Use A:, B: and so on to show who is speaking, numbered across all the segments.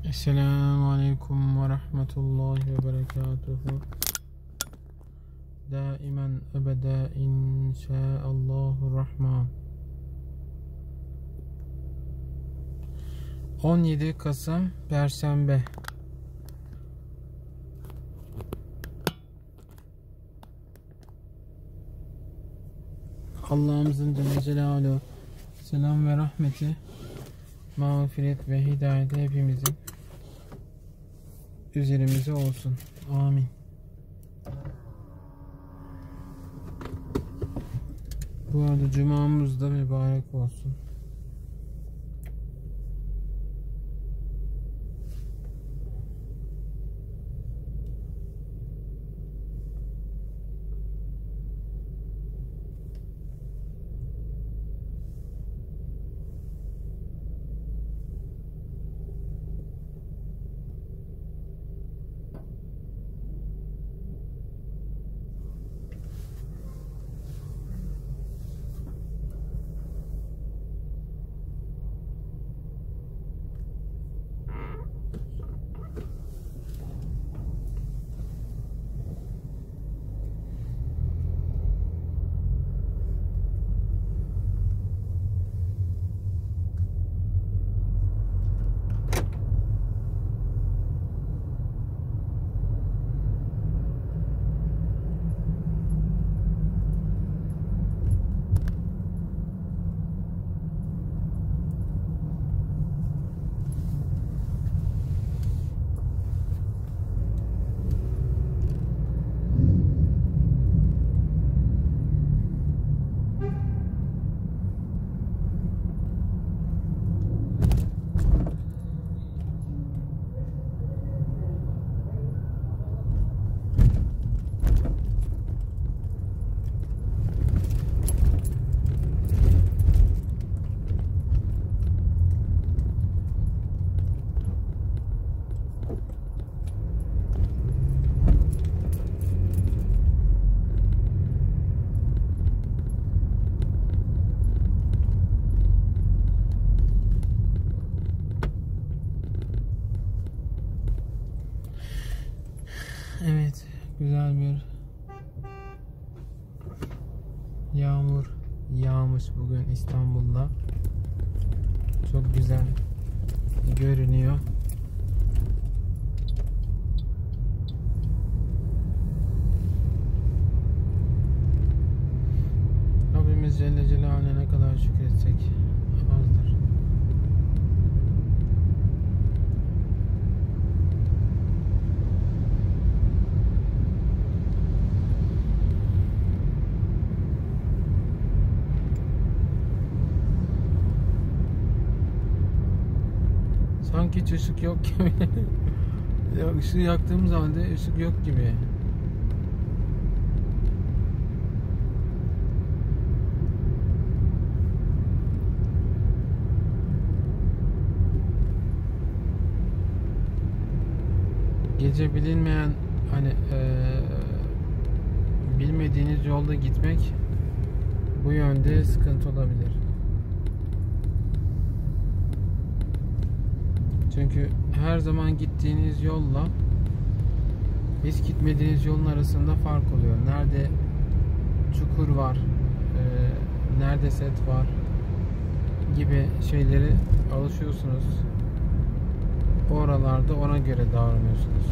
A: Esselamu Aleyküm ve Rahmetullahi ve Berekatuhu. Daimen ebede inşaallahu rahman. 17 Kasım Perşembe. Allah'ımızın Celle Celaluhu selam ve rahmeti, mağfiret ve hidayeti hepimizin üzerimize olsun. Amin. Bu arada cumamız da mübarek olsun. Evet, güzel bir yağmur yağmış bugün İstanbul'da. Çok güzel görünüyor. Rabbimiz Celle Celaluhu'na ne kadar şükretsek azdır. Sanki hiç ışık yok gibi. Ya ışığı yaktığımız halde ışık yok gibi. Gece bilinmeyen bilmediğiniz yolda gitmek bu yönde sıkıntı olabilir. Çünkü her zaman gittiğiniz yolla hiç gitmediğiniz yolun arasında fark oluyor. Nerede çukur var, nerede set var gibi şeyleri alışıyorsunuz. Oralarda ona göre davranıyorsunuz.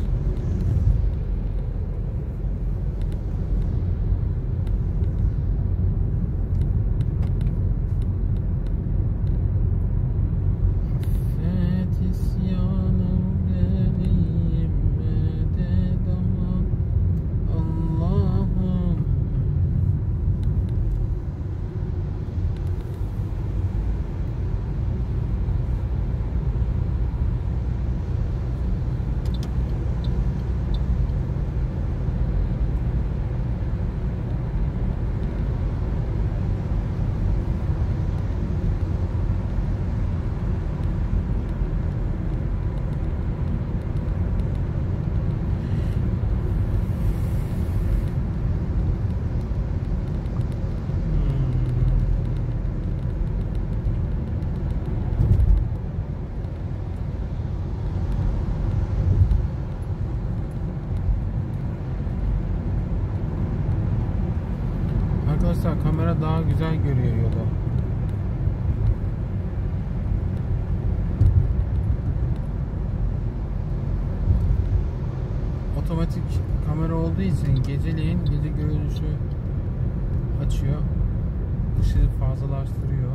A: mesela kamera daha güzel görüyor yolu. Otomatik kamera olduğu için geceleyin gece görünüşü açıyor. Işığı fazlalaştırıyor.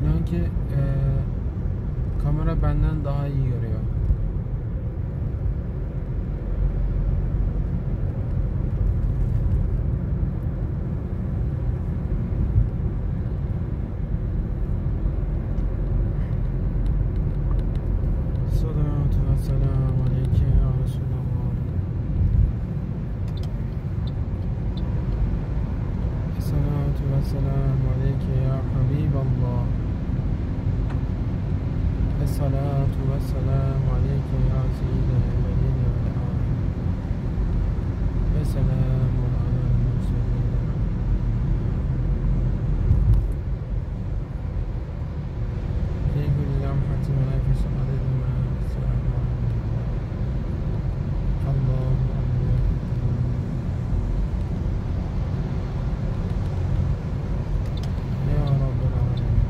A: İnan ki kamera benden daha iyi görüyor. Salatu ve selamu aleyke ya Resulallah. Salatu ve selamu aleyke ya Habiballah. Salatu ve selamu aleyke ya Seyyidel evvelin vel âhirin. Ve selamun alel murselin. Fi kulli lemhatin ve nefesin adedin ma yasâ'u. Allahu Ekber. Ya Rabbel âlemin.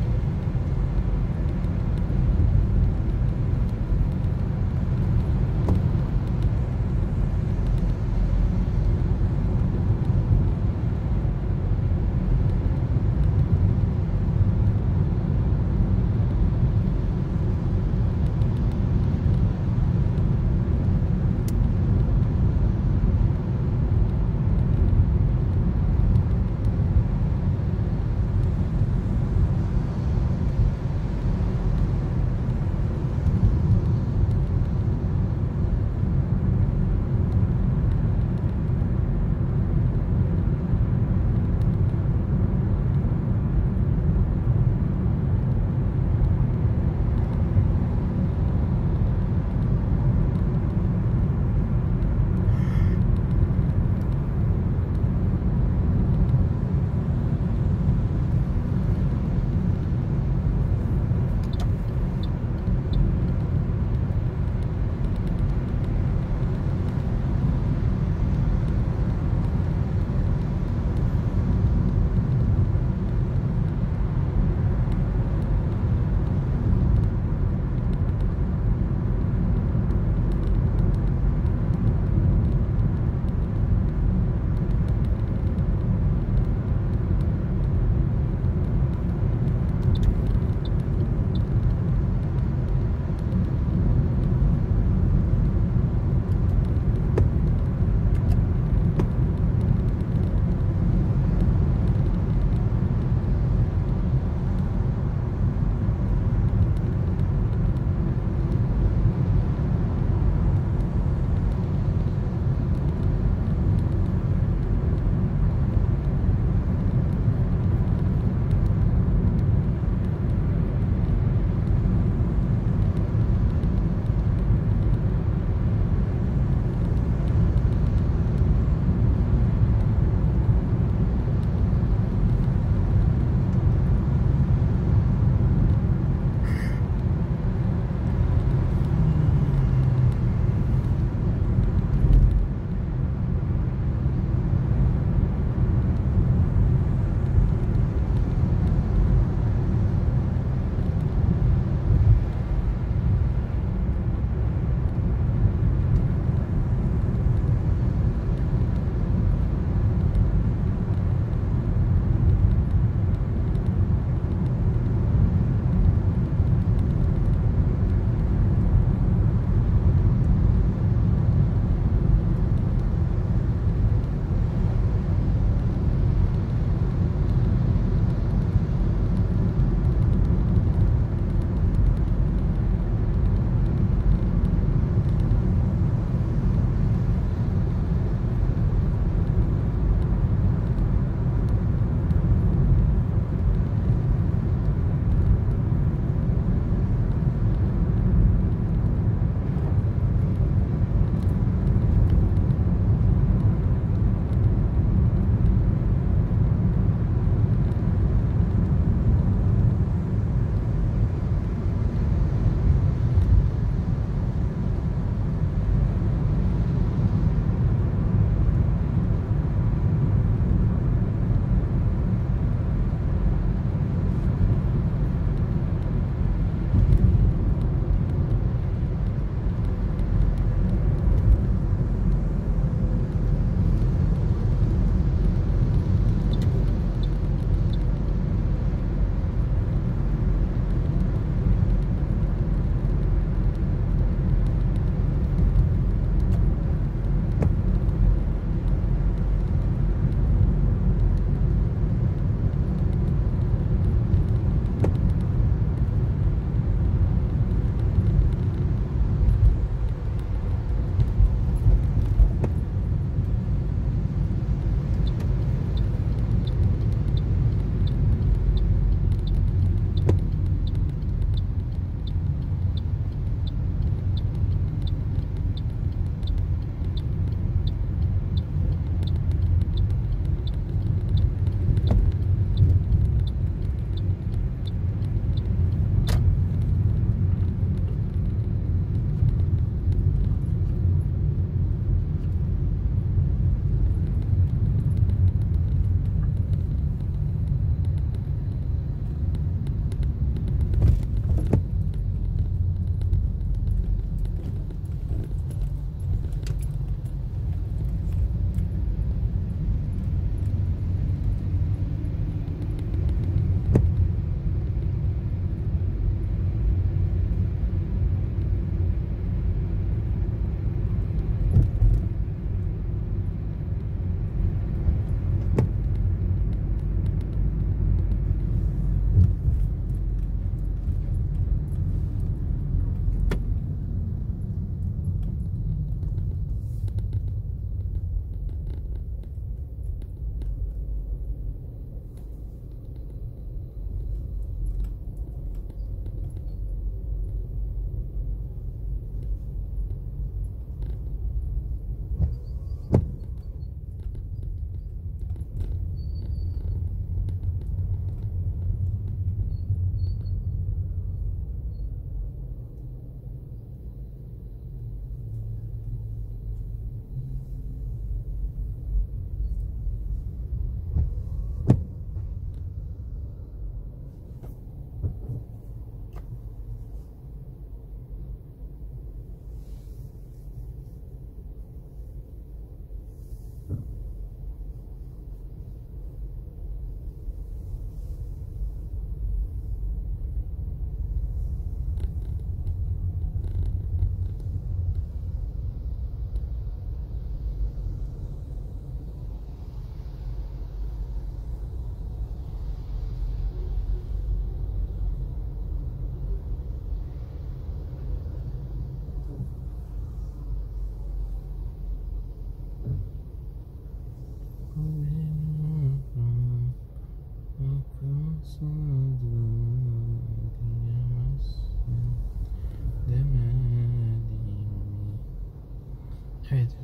A: Evet,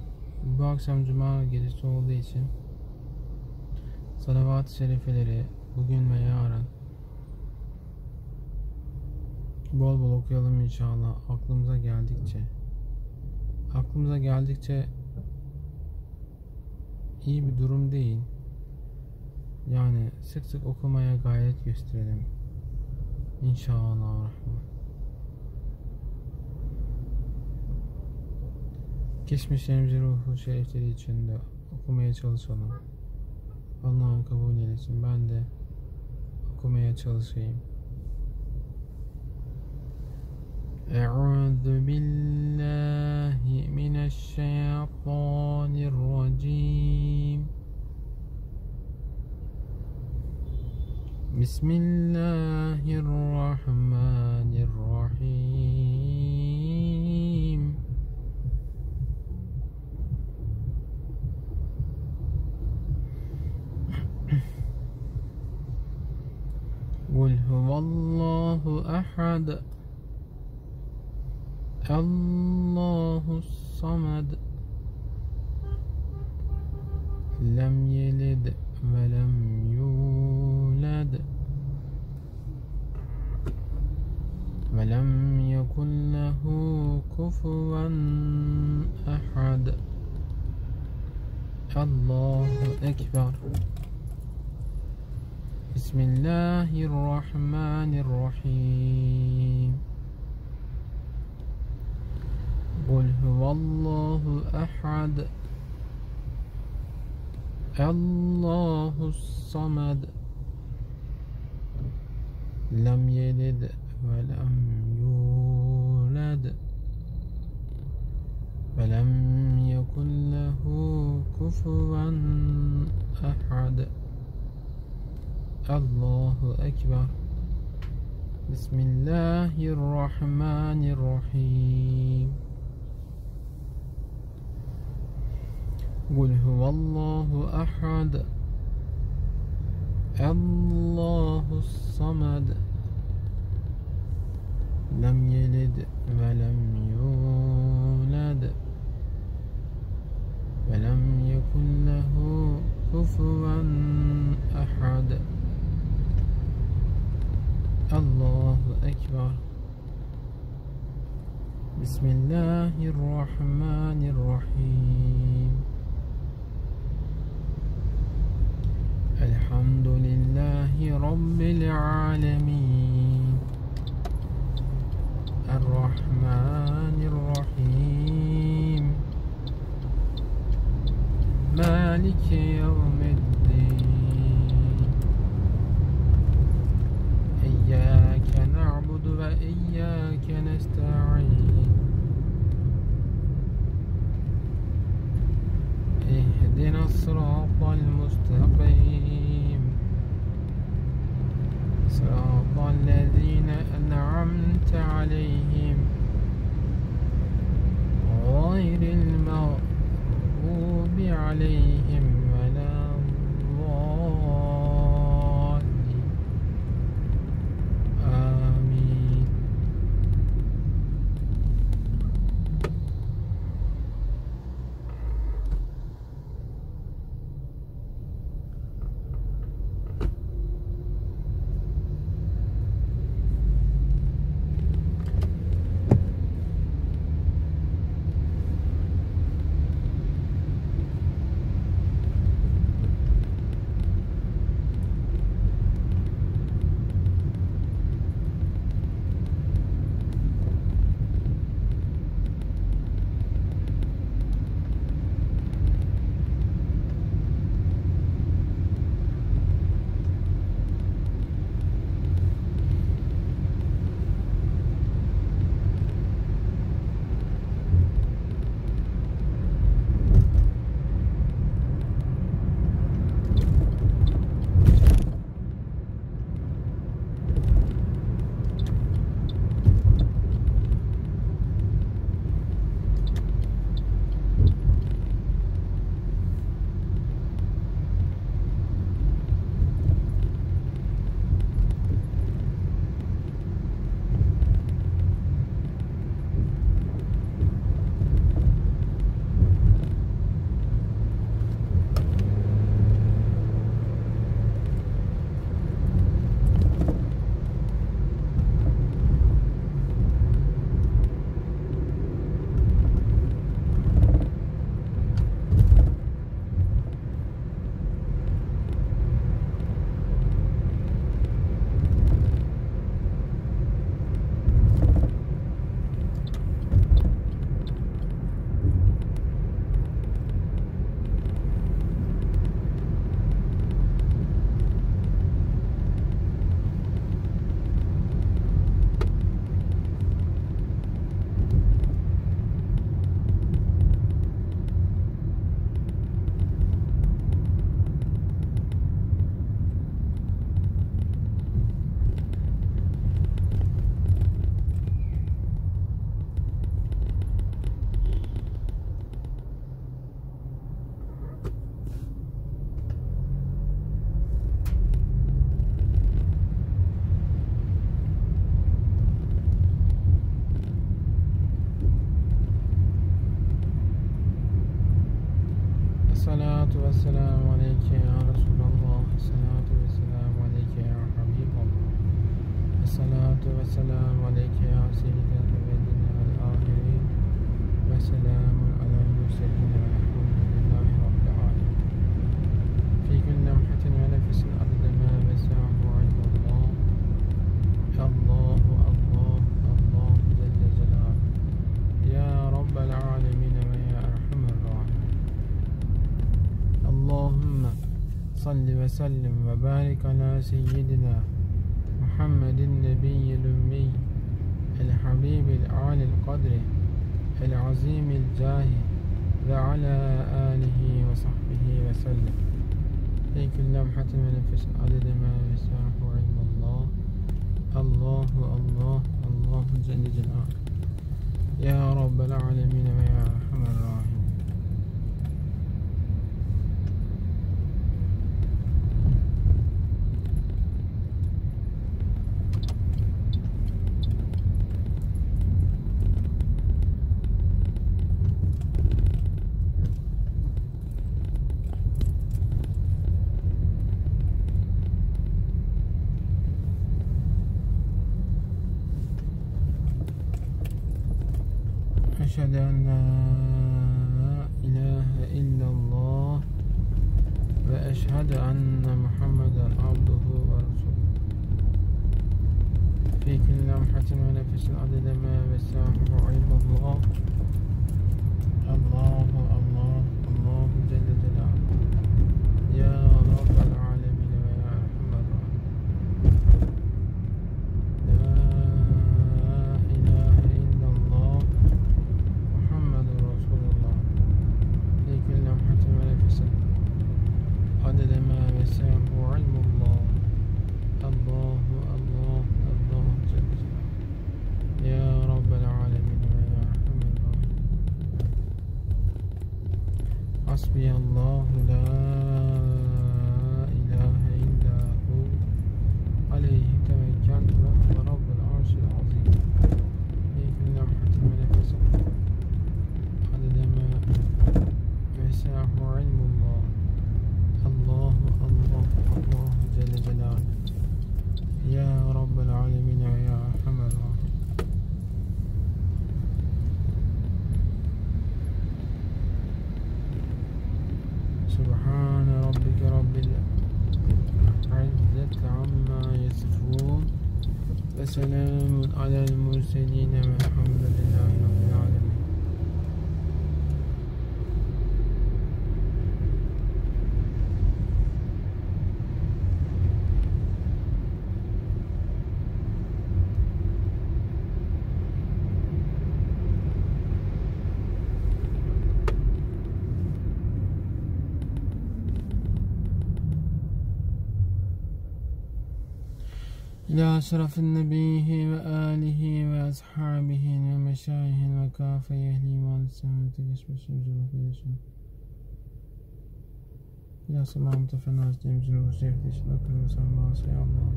A: bu akşam Cuma gecesi olduğu için salavat-ı şerifeleri bugün ve yarın bol bol okuyalım inşallah. Aklımıza geldikçe iyi bir durum değil. Yani sık sık okumaya gayret gösterelim. İnşallah. Geçmişlerimizin ruhu şerifleri için de okumaya çalışalım. Allah'ım kabul eylesin. Ben de okumaya çalışayım. Eûzü billahi mineşşeytanirracim. Bismillahirrahmanirrahim. Kul huvallahu ahad. Allahus samed. Lem yelid ve lem yulad ve lem yekun lehu kufuven ahad. Allahu ekber. Bismillahirrahmanirrahim. Kul huvallahu ahad. Allahus samed. Lem yelid ve lem yulad ve lem yekun lehu kufuven ahad. Allahu ekber. Bismillahirrahmanirrahim. Kul huvallahu ahad. Allahus samed. Lem yelid ve lem yulad ve lem yekun lehu kufuven ahad. Allahu ekber. Bismillahirrahmanirrahim. Elhamdülillahi Rabbil alemin. Errahmanirrahim. Maliki yevmiddin. İyyâke na'budu ve iyyâke nesta'in. İhdina sıratal müstakim. Sıratal lezîne en'amte aleyhim. Gayril mağdubi aleyhim ve la Esselatu vesselamu aleyke ya Resulallah. Esselatu vesselamu aleyke ya Habiballah. Esselatu vesselamu aleyke ya Seyyidel evvelin vel ahirin. Ve selamun alel murselin velhamdülillahi rabbil alemin. Fi kulli lemhatin ve nefesin adede ma vesahu ilmallah. Allahu Allah Allah Celle Celaluhu. Ya Rabbel alemin ve ya erhamer rahimin. Allahümme salli ve sellim ve barik ala seyyidina Muhammedin nebiyyil ümmi el habibil alil kadri el azimil cahi ve ala alihi ve sahbihi ve sellem. Fi kulli lemhatin ve nefesin adede ma vesahu ilmallah. Allahu Allah Allahu Celle Celaluhu. Ya Rabbel alemin ve ya erhamer rahimin. Eşhedü en la ilahe illallah ve eşhedü enne Muhammeden abduhu ve resuluhu. Fi kulli lemhatin ve nefesin adede ma vesahu ilmallah. Allahu Allah Allahu Celle Celaluhu. Ya Rabbel alemin ve ya erhamer rahimin. Adede ma vesahu ilmallah. Allahu Allah Allah Celle Celaluhu. Ya Rabbel alemin ve ya erhamer rahimin. Hasbiyallahu la ilahe illa hu aleyhi tevekkeltu ve huve rabbul arşil azim. Fi kulli lemhatin ve nefesin adede ma vesahu ilmallah. Allahu Allah Allah Celle Celaluhu. Ya Rabbel alemin ve ya erhamer rahimin. Subhane rabbike rabbil izzeti amma yasifun ve selamun alel murselin velhamdülillahi rabbil alemin. İlâ şerefin nebiyhi ve âlihi ve ashabihi ve meşâyihin ve kâfe ehli iman-ı semmeti geçmişimizi ruhuyasın. İlâ selamet-i fenâzdeyimizin ruhu sevdişin akıllı sanmâsı ya Allah.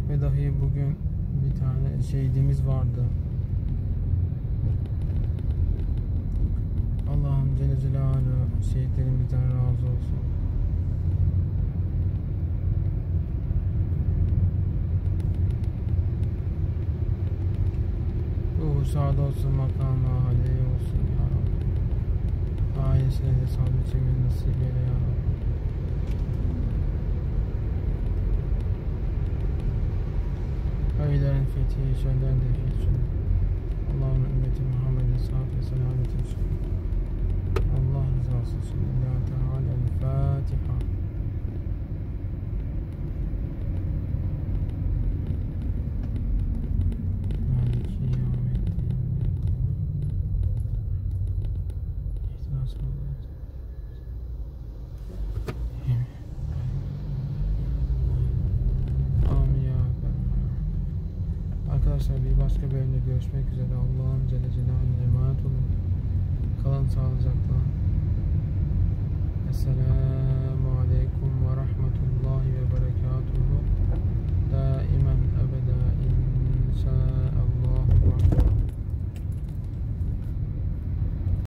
A: Ve dahi bugün bir tane şehidimiz vardı. Allah'ım Celle Celaluhu şehitlerimizden razı olsun. Ruhu şad olsun, makamı âli olsun ya Rabbi. Ailesine de sabır çemin nasip eyle ya Rabbi. Hayırların fethi, şerlerin de fethi. Allah'ın ümmeti Muhammed'in sağlık ve selamet olsun. Allah rızası olsun. Lillahi Teala'l-Fatiha. Arkadaşlar bir başka bölümde görüşmek üzere. Allah'ın Celle Celaluhu'na emanet olun. Kalın sağlıcakla. Esselamu